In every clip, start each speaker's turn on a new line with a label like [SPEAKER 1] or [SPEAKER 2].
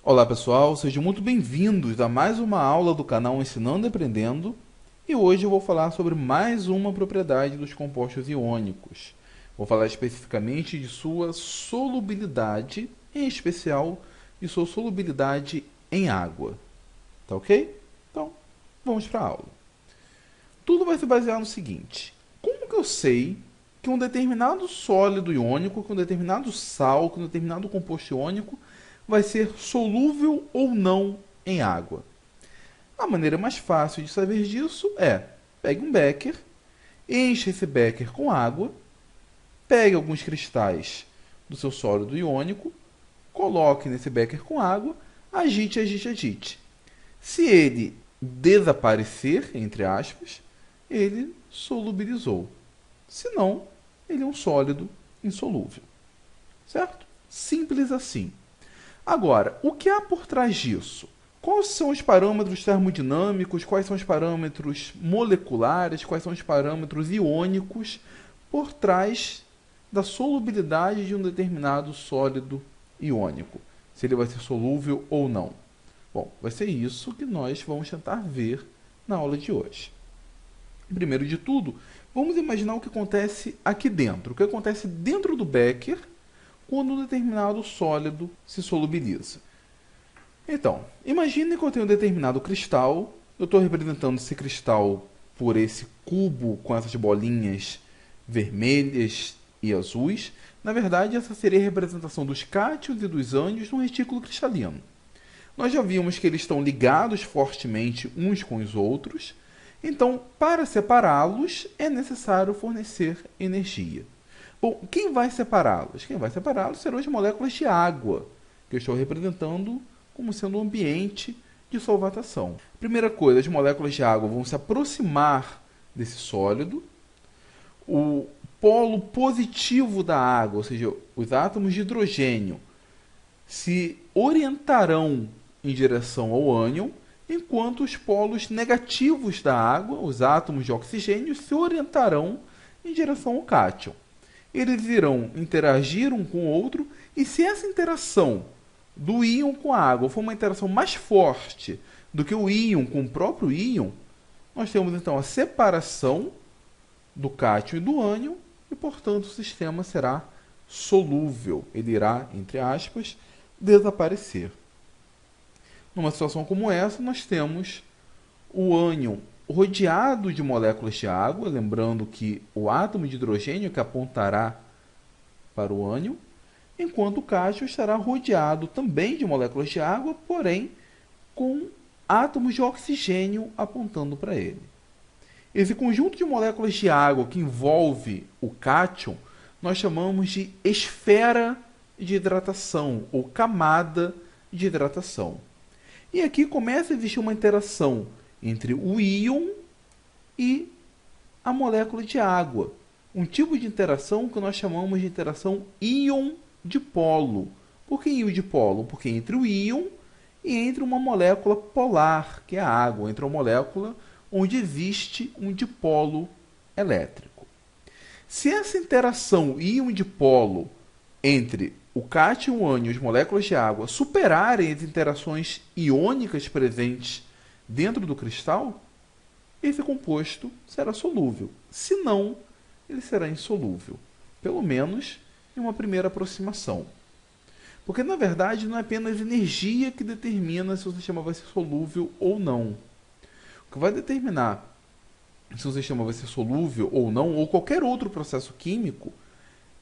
[SPEAKER 1] Olá pessoal, sejam muito bem-vindos a mais uma aula do canal Ensinando e Aprendendo. E hoje eu vou falar sobre mais uma propriedade dos compostos iônicos. Vou falar especificamente de sua solubilidade, em especial de sua solubilidade em água. Tá ok? Então, vamos para a aula. Tudo vai se basear no seguinte: como que eu sei que um determinado sólido iônico, que um determinado sal, que um determinado composto iônico vai ser solúvel ou não em água? A maneira mais fácil de saber disso é: pegue um becker, encha esse becker com água, pegue alguns cristais do seu sólido iônico, coloque nesse becker com água, agite, agite, agite. Se ele desaparecer, entre aspas, ele solubilizou. Se não, ele é um sólido insolúvel. Certo? Simples assim. Agora, o que há por trás disso? Quais são os parâmetros termodinâmicos, quais são os parâmetros moleculares, quais são os parâmetros iônicos por trás da solubilidade de um determinado sólido iônico? Se ele vai ser solúvel ou não. Bom, vai ser isso que nós vamos tentar ver na aula de hoje. Primeiro de tudo, vamos imaginar o que acontece aqui dentro. O que acontece dentro do becker quando um determinado sólido se solubiliza. Então, imagine que eu tenho um determinado cristal, eu estou representando esse cristal por esse cubo com essas bolinhas vermelhas e azuis. Na verdade, essa seria a representação dos cátions e dos ânions num retículo cristalino. Nós já vimos que eles estão ligados fortemente uns com os outros, então, para separá-los, é necessário fornecer energia. Bom, quem vai separá-los? Quem vai separá-los serão as moléculas de água, que eu estou representando como sendo um ambiente de solvatação. Primeira coisa, as moléculas de água vão se aproximar desse sólido. O polo positivo da água, ou seja, os átomos de hidrogênio, se orientarão em direção ao ânion, enquanto os polos negativos da água, os átomos de oxigênio, se orientarão em direção ao cátion. Eles irão interagir um com o outro, e se essa interação do íon com a água for uma interação mais forte do que o íon com o próprio íon, nós temos então a separação do cátion e do ânion, e portanto o sistema será solúvel. Ele irá, entre aspas, desaparecer. Numa situação como essa, nós temos o ânion rodeado de moléculas de água, lembrando que o átomo de hidrogênio que apontará para o ânion, enquanto o cátion estará rodeado também de moléculas de água, porém com átomos de oxigênio apontando para ele. Esse conjunto de moléculas de água que envolve o cátion, nós chamamos de esfera de hidratação ou camada de hidratação. E aqui começa a existir uma interação entre o íon e a molécula de água. Um tipo de interação que nós chamamos de interação íon-dipolo. Por que íon-dipolo? Porque entre o íon e entre uma molécula polar, que é a água, entre uma molécula onde existe um dipolo elétrico. Se essa interação íon-dipolo entre o cátion e o ânion, as moléculas de água, superarem as interações iônicas presentes dentro do cristal, esse composto será solúvel. Se não, ele será insolúvel. Pelo menos em uma primeira aproximação. Porque, na verdade, não é apenas energia que determina se o sistema vai ser solúvel ou não. O que vai determinar se o sistema vai ser solúvel ou não, ou qualquer outro processo químico,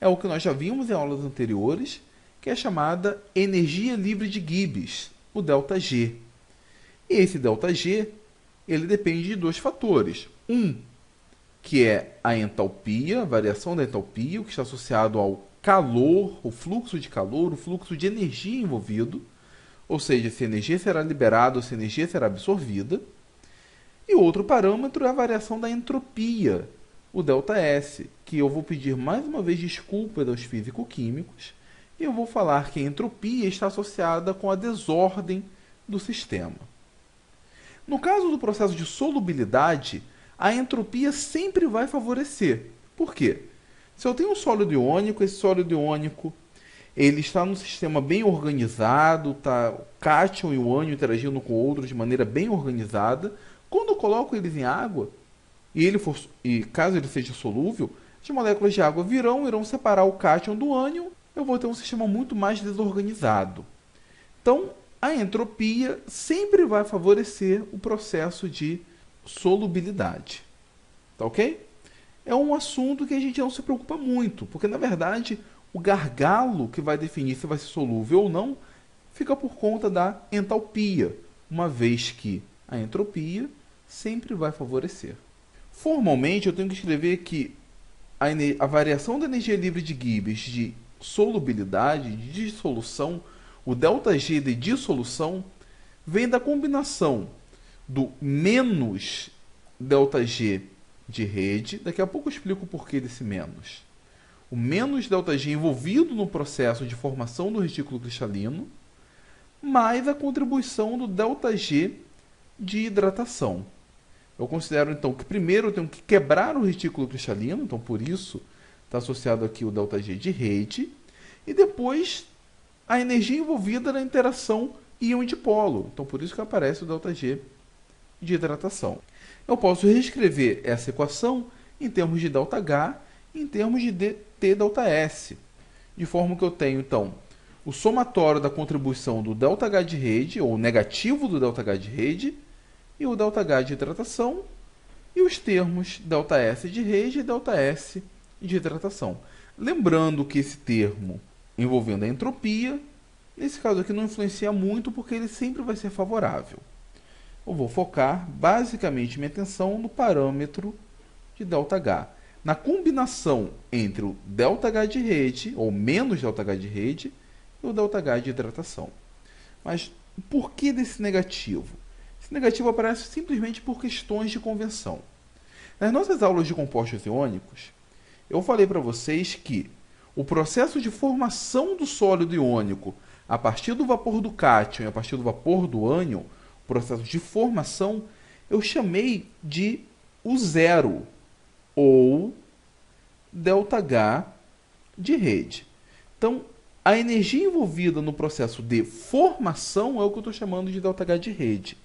[SPEAKER 1] é o que nós já vimos em aulas anteriores, que é chamada energia livre de Gibbs, o ΔG. E esse ΔG, ele depende de dois fatores. Um, que é a entalpia, a variação da entalpia, o que está associado ao calor, o fluxo de calor, o fluxo de energia envolvido, ou seja, se a energia será liberada ou se a energia será absorvida. E outro parâmetro é a variação da entropia, o ΔS, que eu vou pedir mais uma vez desculpas aos físico-químicos, e eu vou falar que a entropia está associada com a desordem do sistema. No caso do processo de solubilidade, a entropia sempre vai favorecer. Por quê? Se eu tenho um sólido iônico, esse sólido iônico Ele está num sistema bem organizado, tá o cátion e o ânion interagindo com o outro de maneira bem organizada. Quando eu coloco eles em água, e caso ele seja solúvel, as moléculas de água irão separar o cátion do ânion, eu vou ter um sistema muito mais desorganizado. Então, a entropia sempre vai favorecer o processo de solubilidade. Tá ok? É um assunto que a gente não se preocupa muito, porque na verdade o gargalo que vai definir se vai ser solúvel ou não fica por conta da entalpia, uma vez que a entropia sempre vai favorecer. Formalmente, eu tenho que escrever que a variação da energia livre de Gibbs de solubilidade, de dissolução, o ΔG de dissolução, vem da combinação do menos ΔG de rede. Daqui a pouco eu explico o porquê desse menos. O menos ΔG envolvido no processo de formação do retículo cristalino, mais a contribuição do ΔG de hidratação. Eu considero, então, que primeiro eu tenho que quebrar o retículo cristalino, então por isso está associado aqui o ΔG de rede, e depois a energia envolvida na interação íon-dipolo, então por isso que aparece o ΔG de hidratação. Eu posso reescrever essa equação em termos de ΔH e em termos de T∆S, de forma que eu tenho, então, o somatório da contribuição do ΔH de rede, ou negativo do ΔH de rede, e o ΔH de hidratação, e os termos ΔS de rede e ΔS de hidratação. Lembrando que esse termo envolvendo a entropia, nesse caso aqui não influencia muito, porque ele sempre vai ser favorável. Eu vou focar basicamente minha atenção no parâmetro de ΔH, na combinação entre o ΔH de rede, ou menos ΔH de rede, e o ΔH de hidratação. Mas por que desse negativo? Esse negativo aparece simplesmente por questões de convenção. Nas nossas aulas de compostos iônicos, eu falei para vocês que o processo de formação do sólido iônico a partir do vapor do cátion e a partir do vapor do ânion, o processo de formação, eu chamei de o zero, ou ΔH de rede. Então, a energia envolvida no processo de formação é o que eu estou chamando de ΔH de rede.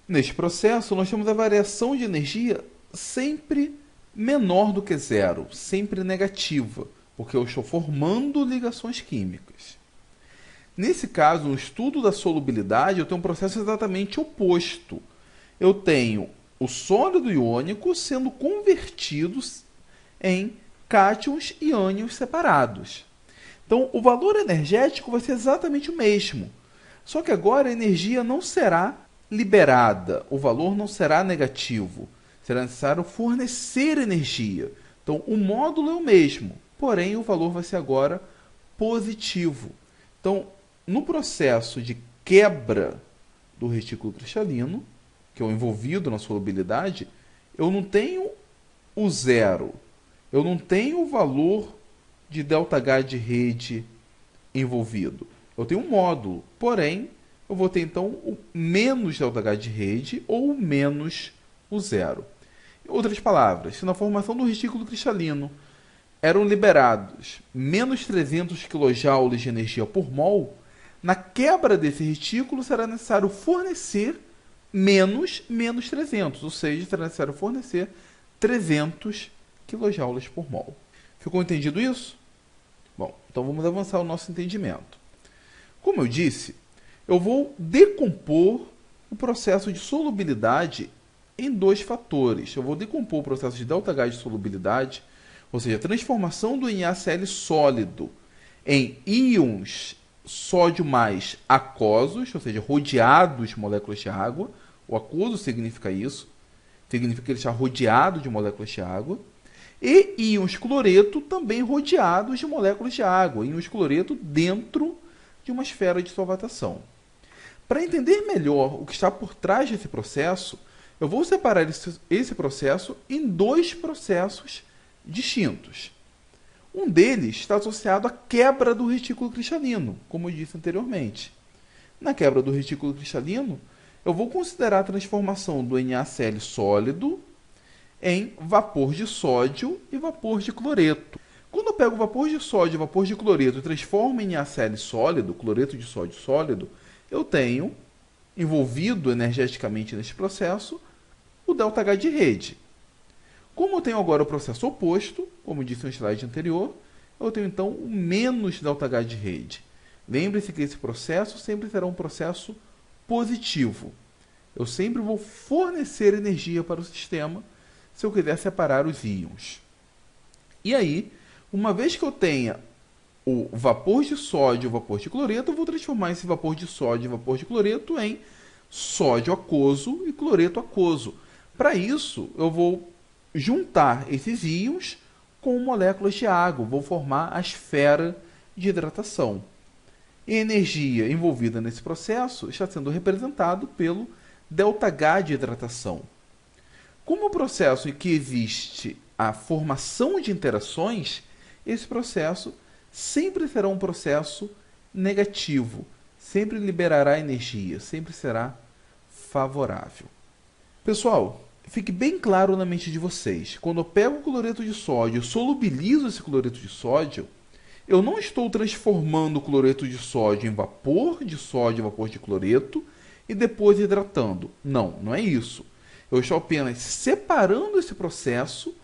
[SPEAKER 1] Neste processo, nós temos a variação de energia sempre menor do que zero, sempre negativa, porque eu estou formando ligações químicas. Nesse caso, no estudo da solubilidade, eu tenho um processo exatamente oposto. Eu tenho o sólido iônico sendo convertido em cátions e ânions separados. Então, o valor energético vai ser exatamente o mesmo. Só que agora a energia não será liberada, o valor não será negativo. Será necessário fornecer energia. Então, o módulo é o mesmo, porém o valor vai ser agora positivo. Então, no processo de quebra do retículo cristalino, que é o envolvido na solubilidade, eu não tenho o zero, eu não tenho o valor de ΔH de rede envolvido. Eu tenho um módulo, porém, eu vou ter então o menos ΔH de rede ou o menos o zero. Em outras palavras, se na formação do retículo cristalino eram liberados menos 300 kJ de energia por mol, na quebra desse retículo será necessário fornecer menos 300, ou seja, será necessário fornecer 300 kJ por mol. Ficou entendido isso? Bom, então vamos avançar o nosso entendimento. Como eu disse, eu vou decompor o processo de solubilidade em dois fatores. Eu vou decompor o processo de ΔH de solubilidade, ou seja, a transformação do NaCl sólido em íons sódio mais aquosos, ou seja, rodeados de moléculas de água. O aquoso significa isso, significa que ele está rodeado de moléculas de água. E íons cloreto também rodeados de moléculas de água, íons cloreto dentro de uma esfera de solvatação. Para entender melhor o que está por trás desse processo, eu vou separar esse processo em dois processos distintos. Um deles está associado à quebra do retículo cristalino, como eu disse anteriormente. Na quebra do retículo cristalino, eu vou considerar a transformação do NaCl sólido em vapor de sódio e vapor de cloreto. Quando eu pego o vapor de sódio e vapor de cloreto e transformo em NaCl sólido, cloreto de sódio sólido, eu tenho, envolvido energeticamente neste processo, o ΔH de rede. Como eu tenho agora o processo oposto, como disse no slide anterior, eu tenho então o menos ΔH de rede. Lembre-se que esse processo sempre será um processo positivo. Eu sempre vou fornecer energia para o sistema se eu quiser separar os íons. E aí, uma vez que eu tenha o vapor de sódio e o vapor de cloreto, eu vou transformar esse vapor de sódio e vapor de cloreto em sódio aquoso e cloreto aquoso. Para isso, eu vou juntar esses íons com moléculas de água, vou formar a esfera de hidratação. E a energia envolvida nesse processo está sendo representado pelo ΔH de hidratação. Como o processo em que existe a formação de interações, esse processo sempre será um processo negativo, sempre liberará energia, sempre será favorável. Pessoal, fique bem claro na mente de vocês, quando eu pego o cloreto de sódio e solubilizo esse cloreto de sódio, eu não estou transformando o cloreto de sódio em vapor de sódio e vapor de cloreto e depois hidratando. Não, não é isso. Eu estou apenas separando esse processo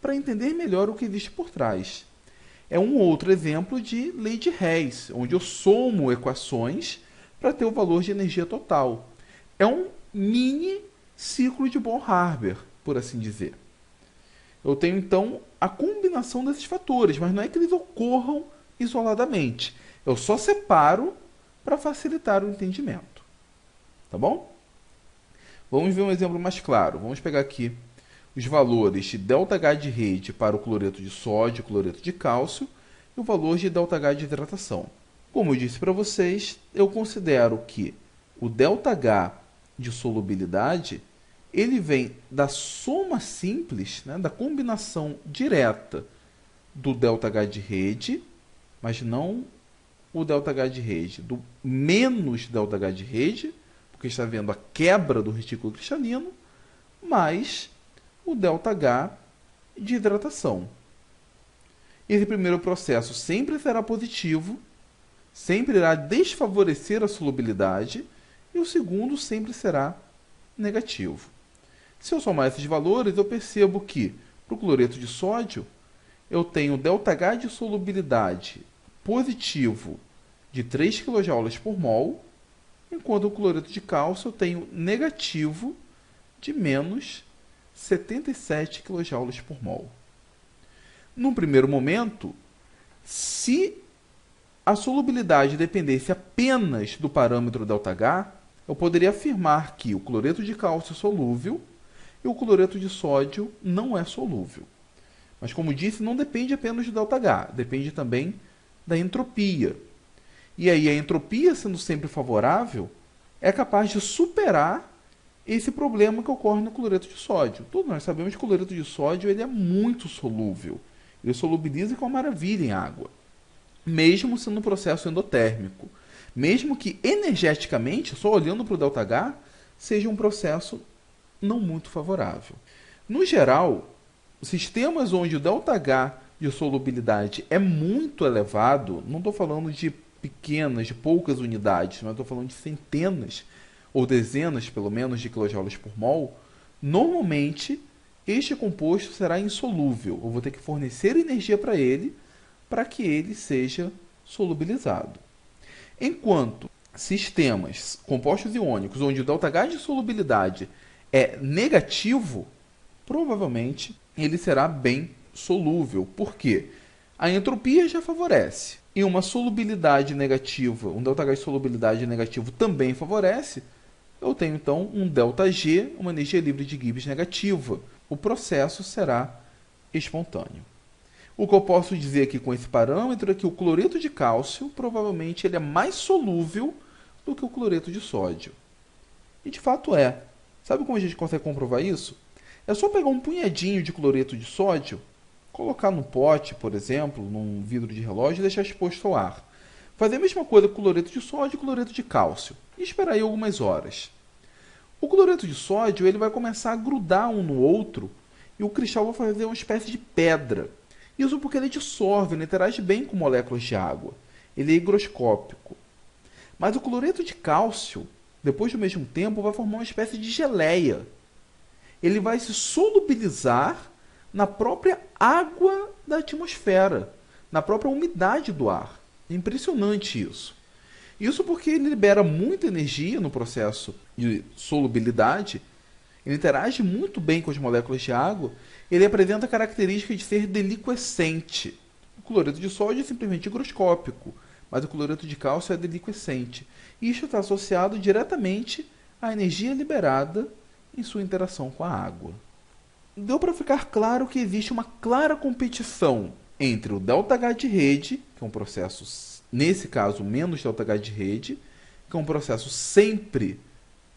[SPEAKER 1] para entender melhor o que existe por trás. É um outro exemplo de lei de Hess, onde eu somo equações para ter o valor de energia total. É um mini ciclo de Born-Haber, por assim dizer. Eu tenho então a combinação desses fatores, mas não é que eles ocorram isoladamente. Eu só separo para facilitar o entendimento. Tá bom? Vamos ver um exemplo mais claro. Vamos pegar aqui os valores de ΔH de rede para o cloreto de sódio e cloreto de cálcio e o valor de ΔH de hidratação. Como eu disse para vocês, eu considero que o ΔH de solubilidade ele vem da soma simples, né, da combinação direta do ΔH de rede, mas não o ΔH de rede, do menos ΔH de rede, porque está vendo a quebra do retículo cristalino, mais o ΔH de hidratação. Esse primeiro processo sempre será positivo, sempre irá desfavorecer a solubilidade, e o segundo sempre será negativo. Se eu somar esses valores, eu percebo que, para o cloreto de sódio, eu tenho ΔH de solubilidade positivo de 3 kJ por mol, enquanto o cloreto de cálcio eu tenho negativo de menos 77 kJ por mol. Num primeiro momento, se a solubilidade dependesse apenas do parâmetro ΔH, eu poderia afirmar que o cloreto de cálcio é solúvel e o cloreto de sódio não é solúvel. Mas, como disse, não depende apenas do ΔH, depende também da entropia. E aí a entropia, sendo sempre favorável, é capaz de superar esse problema que ocorre no cloreto de sódio. Todos nós sabemos que o cloreto de sódio ele é muito solúvel. Ele solubiliza com uma maravilha em água, mesmo sendo um processo endotérmico. Mesmo que energeticamente, só olhando para o ΔH, seja um processo não muito favorável. No geral, sistemas onde o ΔH de solubilidade é muito elevado, não estou falando de pequenas, de poucas unidades, mas estou falando de centenas ou dezenas, pelo menos, de kilojoules por mol, normalmente este composto será insolúvel. Eu vou ter que fornecer energia para que ele seja solubilizado. Enquanto sistemas compostos iônicos, onde o ΔH de solubilidade é negativo, provavelmente ele será bem solúvel. Por quê? A entropia já favorece. E uma solubilidade negativa, um ΔH de solubilidade negativo também favorece. Eu tenho então um ΔG, uma energia livre de Gibbs negativa. O processo será espontâneo. O que eu posso dizer aqui com esse parâmetro é que o cloreto de cálcio, provavelmente, ele é mais solúvel do que o cloreto de sódio. E de fato é. Sabe como a gente consegue comprovar isso? É só pegar um punhadinho de cloreto de sódio, colocar num pote, por exemplo, num vidro de relógio e deixar exposto ao ar. Fazer a mesma coisa com cloreto de sódio e cloreto de cálcio. E esperar aí algumas horas. O cloreto de sódio ele vai começar a grudar um no outro e o cristal vai fazer uma espécie de pedra. Isso porque ele dissolve, ele interage bem com moléculas de água. Ele é higroscópico. Mas o cloreto de cálcio, depois do mesmo tempo, vai formar uma espécie de geleia. Ele vai se solubilizar na própria água da atmosfera, na própria umidade do ar. É impressionante isso. Isso porque ele libera muita energia no processo de solubilidade, ele interage muito bem com as moléculas de água, ele apresenta a característica de ser deliquescente. O cloreto de sódio é simplesmente higroscópico, mas o cloreto de cálcio é deliquescente. Isso está associado diretamente à energia liberada em sua interação com a água. Deu para ficar claro que existe uma clara competição entre o ΔH de rede, que é um processo, nesse caso, menos ΔH de rede, que é um processo sempre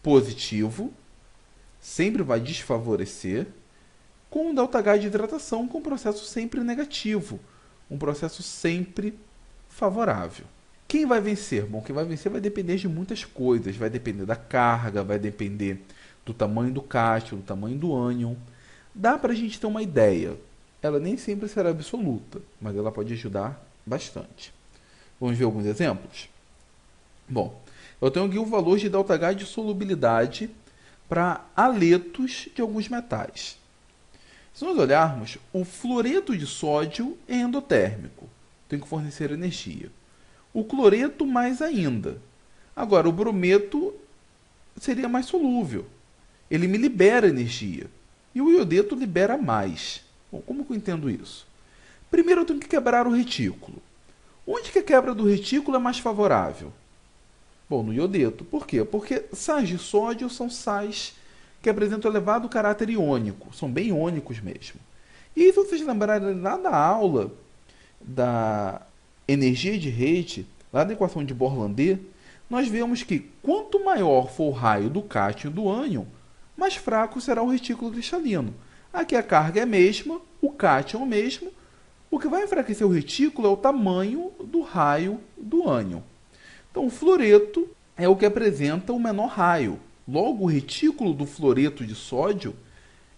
[SPEAKER 1] positivo, sempre vai desfavorecer, com o ΔH de hidratação, que é um processo sempre negativo, um processo sempre favorável. Quem vai vencer? Bom, quem vai vencer vai depender de muitas coisas, vai depender da carga, vai depender do tamanho do cátion, do tamanho do ânion. Dá para a gente ter uma ideia. Ela nem sempre será absoluta, mas ela pode ajudar bastante. Vamos ver alguns exemplos? Bom, eu tenho aqui o valor de ΔH de solubilidade para haletos de alguns metais. Se nós olharmos, o fluoreto de sódio é endotérmico, tem que fornecer energia. O cloreto mais ainda. Agora, o brometo seria mais solúvel. Ele me libera energia. E o iodeto libera mais. Bom, como que eu entendo isso? Primeiro eu tenho que quebrar o retículo. Onde que a quebra do retículo é mais favorável? Bom, no iodeto. Por quê? Porque sais de sódio são sais que apresentam elevado caráter iônico. São bem iônicos mesmo. E se vocês lembrarem lá da aula da energia de rede, lá da equação de Borlandê, nós vemos que quanto maior for o raio do cátion e do ânion, mais fraco será o retículo cristalino. Aqui a carga é a mesma, o cátion é o mesmo. O que vai enfraquecer o retículo é o tamanho do raio do ânion. Então, o fluoreto é o que apresenta o menor raio. Logo, o retículo do fluoreto de sódio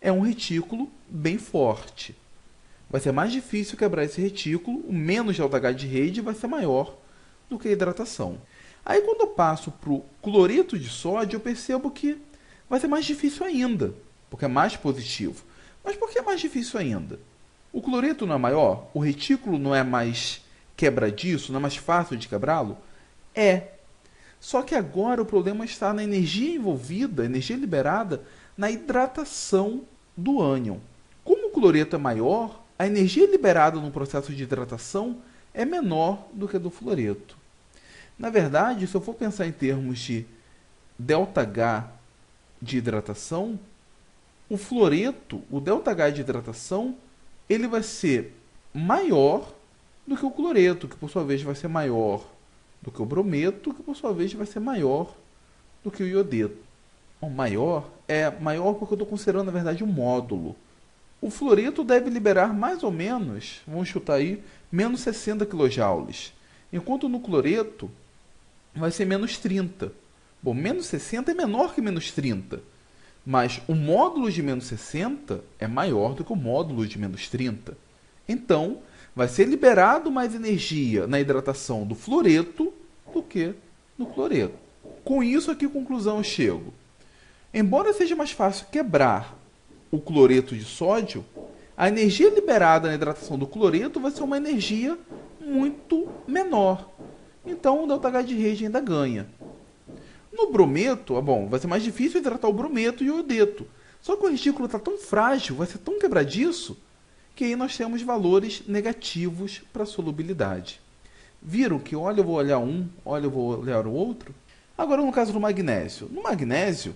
[SPEAKER 1] é um retículo bem forte. Vai ser mais difícil quebrar esse retículo, o menos ΔH de rede vai ser maior do que a hidratação. Aí, quando eu passo para o cloreto de sódio, eu percebo que vai ser mais difícil ainda, porque é mais positivo. Mas por que é mais difícil ainda? O cloreto não é maior? O retículo não é mais quebradiço? Não é mais fácil de quebrá-lo? É. Só que agora o problema está na energia envolvida, energia liberada, na hidratação do ânion. Como o cloreto é maior, a energia liberada no processo de hidratação é menor do que a do fluoreto. Na verdade, se eu for pensar em termos de ΔH de hidratação, o fluoreto, o ΔH de hidratação, ele vai ser maior do que o cloreto, que por sua vez vai ser maior do que o brometo, que por sua vez vai ser maior do que o iodeto. O maior porque eu estou considerando, na verdade, um módulo. O fluoreto deve liberar mais ou menos, vamos chutar aí, menos 60 kJ, enquanto no cloreto vai ser menos 30. Bom, menos 60 é menor que menos 30, mas o módulo de menos 60 é maior do que o módulo de menos 30. Então, vai ser liberado mais energia na hidratação do fluoreto do que no cloreto. Com isso, a que conclusão eu chego? Embora seja mais fácil quebrar o cloreto de sódio, a energia liberada na hidratação do cloreto vai ser uma energia muito menor. Então, o ΔH de rede ainda ganha. No brometo, bom, vai ser mais difícil hidratar o brometo e o iodeto. Só que o retículo está tão frágil, vai ser tão quebradiço, que aí nós temos valores negativos para a solubilidade. Viram que olha eu vou olhar um, olha eu vou olhar o outro? Agora no caso do magnésio. No magnésio,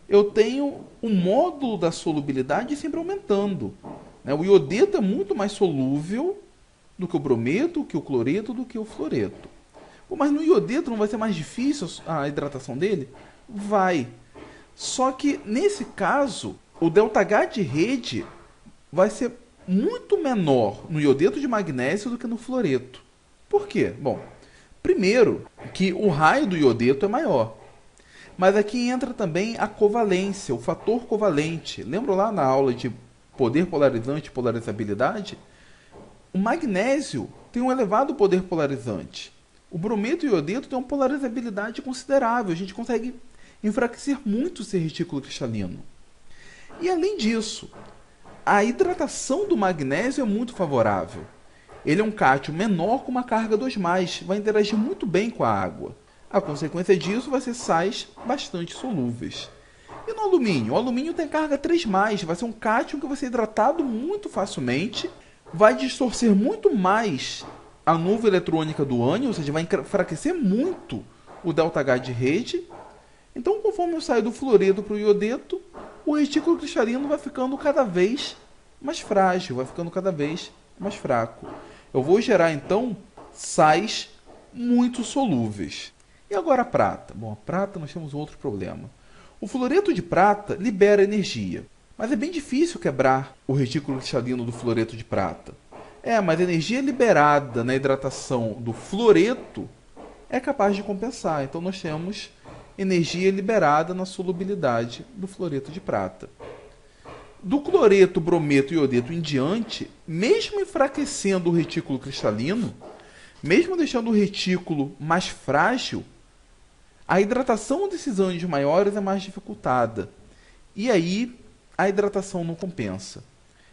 [SPEAKER 1] eu tenho o módulo da solubilidade sempre aumentando. O iodeto é muito mais solúvel do que o brometo, do que o cloreto, do que o fluoreto. Mas no iodeto não vai ser mais difícil a hidratação dele? Vai. Só que nesse caso, o ΔH de rede vai ser muito menor no iodeto de magnésio do que no fluoreto. Por quê? Bom, primeiro que o raio do iodeto é maior. Mas aqui entra também a covalência, o fator covalente. Lembra lá na aula de poder polarizante e polarizabilidade? O magnésio tem um elevado poder polarizante. O brometo e o iodeto têm uma polarizabilidade considerável. A gente consegue enfraquecer muito esse retículo cristalino. E além disso, a hidratação do magnésio é muito favorável. Ele é um cátion menor com uma carga 2+, vai interagir muito bem com a água. A consequência disso vai ser sais bastante solúveis. E no alumínio? O alumínio tem carga 3+, vai ser um cátion que vai ser hidratado muito facilmente, vai distorcer muito mais a nuvem eletrônica do ânion, ou seja, vai enfraquecer muito o ΔH de rede. Então, conforme eu saio do fluoreto para o iodeto, o retículo cristalino vai ficando cada vez mais frágil, vai ficando cada vez mais fraco. Eu vou gerar, então, sais muito solúveis. E agora a prata? Bom, a prata nós temos outro problema. O fluoreto de prata libera energia, mas é bem difícil quebrar o retículo cristalino do fluoreto de prata. Mas a energia liberada na hidratação do fluoreto é capaz de compensar. Então nós temos energia liberada na solubilidade do fluoreto de prata. Do cloreto, brometo e iodeto em diante, mesmo enfraquecendo o retículo cristalino, mesmo deixando o retículo mais frágil, a hidratação desses ânions maiores é mais dificultada. E aí a hidratação não compensa.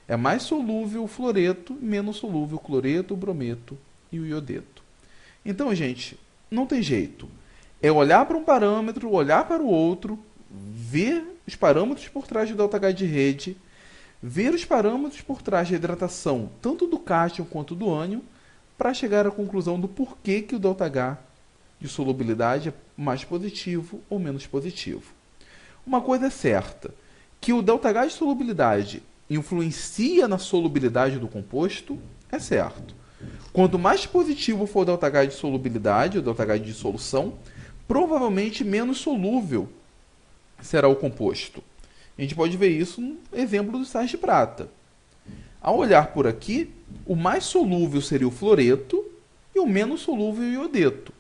[SPEAKER 1] É mais solúvel o fluoreto, menos solúvel o cloreto, o brometo e o iodeto. Então, gente, não tem jeito. É olhar para um parâmetro, olhar para o outro, ver os parâmetros por trás do ΔH de rede, ver os parâmetros por trás da hidratação, tanto do cátion quanto do ânion, para chegar à conclusão do porquê que o ΔH de solubilidade é mais positivo ou menos positivo. Uma coisa é certa, que o ΔH de solubilidade influencia na solubilidade do composto, é certo. Quanto mais positivo for o ΔH de solubilidade, o ΔH de dissolução, provavelmente menos solúvel será o composto. A gente pode ver isso no exemplo dos sais de prata. Ao olhar por aqui, o mais solúvel seria o fluoreto e o menos solúvel o iodeto.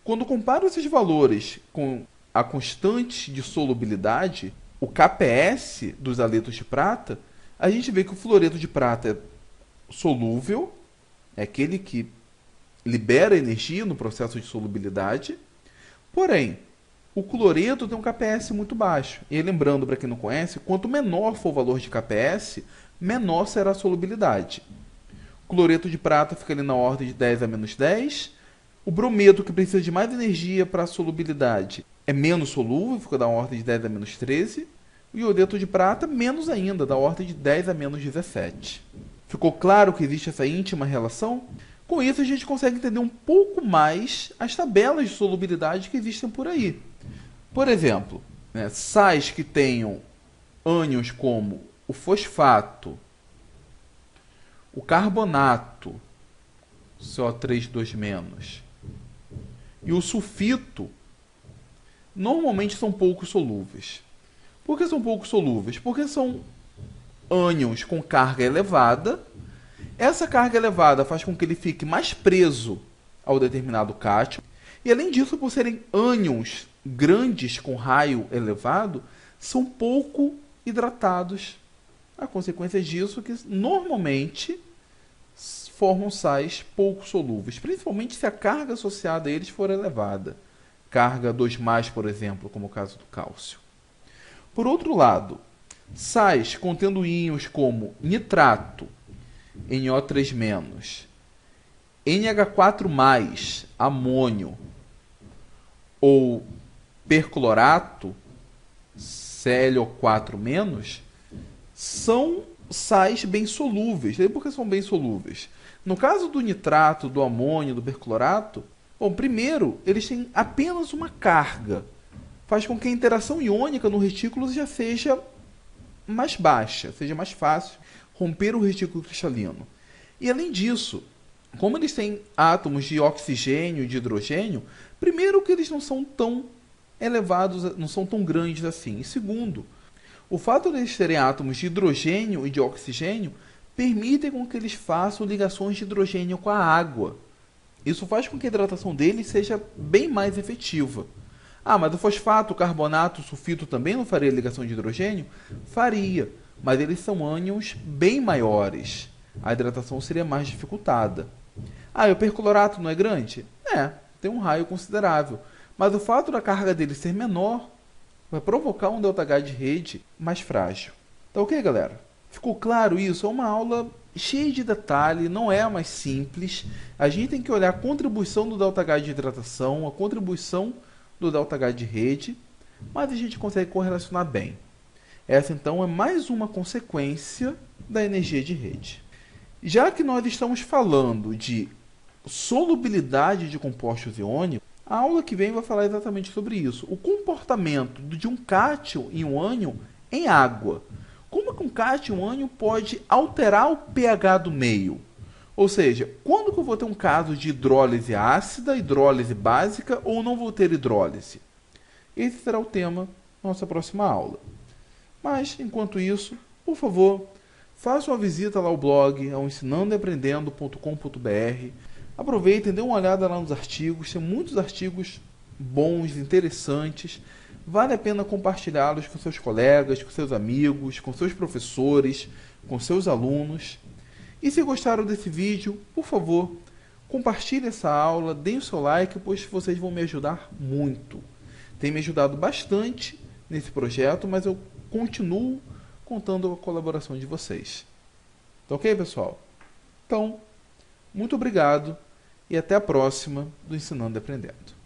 [SPEAKER 1] Quando comparo esses valores com a constante de solubilidade, o KPS dos haletos de prata, a gente vê que o fluoreto de prata é solúvel, é aquele que libera energia no processo de solubilidade, porém, o cloreto tem um KPS muito baixo. E lembrando, para quem não conhece, quanto menor for o valor de KPS, menor será a solubilidade. O cloreto de prata fica ali na ordem de 10 a menos 10. O brometo, que precisa de mais energia para a solubilidade, é menos solúvel, fica da ordem de 10 a menos 13. O iodeto de prata, menos ainda, da ordem de 10 a menos 17. Ficou claro que existe essa íntima relação? Com isso, a gente consegue entender um pouco mais as tabelas de solubilidade que existem por aí. Por exemplo, sais que tenham ânions como o fosfato, o carbonato, CO3 2-, e o sulfito, normalmente são pouco solúveis. Por que são pouco solúveis? Porque são ânions com carga elevada. Essa carga elevada faz com que ele fique mais preso ao determinado cátion. E além disso, por serem ânions grandes com raio elevado, são pouco hidratados. A consequência disso é que normalmente formam sais pouco solúveis, principalmente se a carga associada a eles for elevada. Carga 2+, por exemplo, como o caso do cálcio. Por outro lado, sais contendo íons como nitrato, NO3-, NH4+, amônio, ou perclorato, ClO4-, são sais bem solúveis. E por que são bem solúveis? No caso do nitrato, do amônio, do perclorato, bom, primeiro, eles têm apenas uma carga. Faz com que a interação iônica no retículo já seja mais baixa, seja mais fácil romper o retículo cristalino. E além disso, como eles têm átomos de oxigênio e de hidrogênio, primeiro que eles não são tão elevados, não são tão grandes assim. E segundo, o fato de eles terem átomos de hidrogênio e de oxigênio permitem com que eles façam ligações de hidrogênio com a água. Isso faz com que a hidratação deles seja bem mais efetiva. Mas o fosfato, o carbonato, o sulfito também não faria ligação de hidrogênio? Faria, mas eles são ânions bem maiores. a hidratação seria mais dificultada. Ah, e o perclorato não é grande? É, tem um raio considerável, mas o fato da carga dele ser menor vai provocar um ΔH de rede mais frágil. Tá ok, galera? Ficou claro isso? É uma aula cheia de detalhe, não é a mais simples. A gente tem que olhar a contribuição do ΔH de hidratação, a contribuição do ΔH de rede, mas a gente consegue correlacionar bem. Essa, então, é mais uma consequência da energia de rede. Já que nós estamos falando de solubilidade de compostos iônicos, a aula que vem vai falar exatamente sobre isso. O comportamento de um cátion e um ânion em água. Como que um cátion e um ânion pode alterar o pH do meio? Ou seja, quando que eu vou ter um caso de hidrólise ácida, hidrólise básica ou não vou ter hidrólise? Esse será o tema da nossa próxima aula. Mas, enquanto isso, por favor, faça uma visita lá ao blog, ao ensinandoaprendendo.com.br. Aproveitem, dê uma olhada lá nos artigos, tem muitos artigos bons, interessantes. Vale a pena compartilhá-los com seus colegas, com seus amigos, com seus professores, com seus alunos. E se gostaram desse vídeo, por favor, compartilhe essa aula, deem o seu like, pois vocês vão me ajudar muito. Tem me ajudado bastante nesse projeto, mas eu continuo contando com a colaboração de vocês. Tá ok, pessoal? Então, muito obrigado e até a próxima do Ensinando e Aprendendo.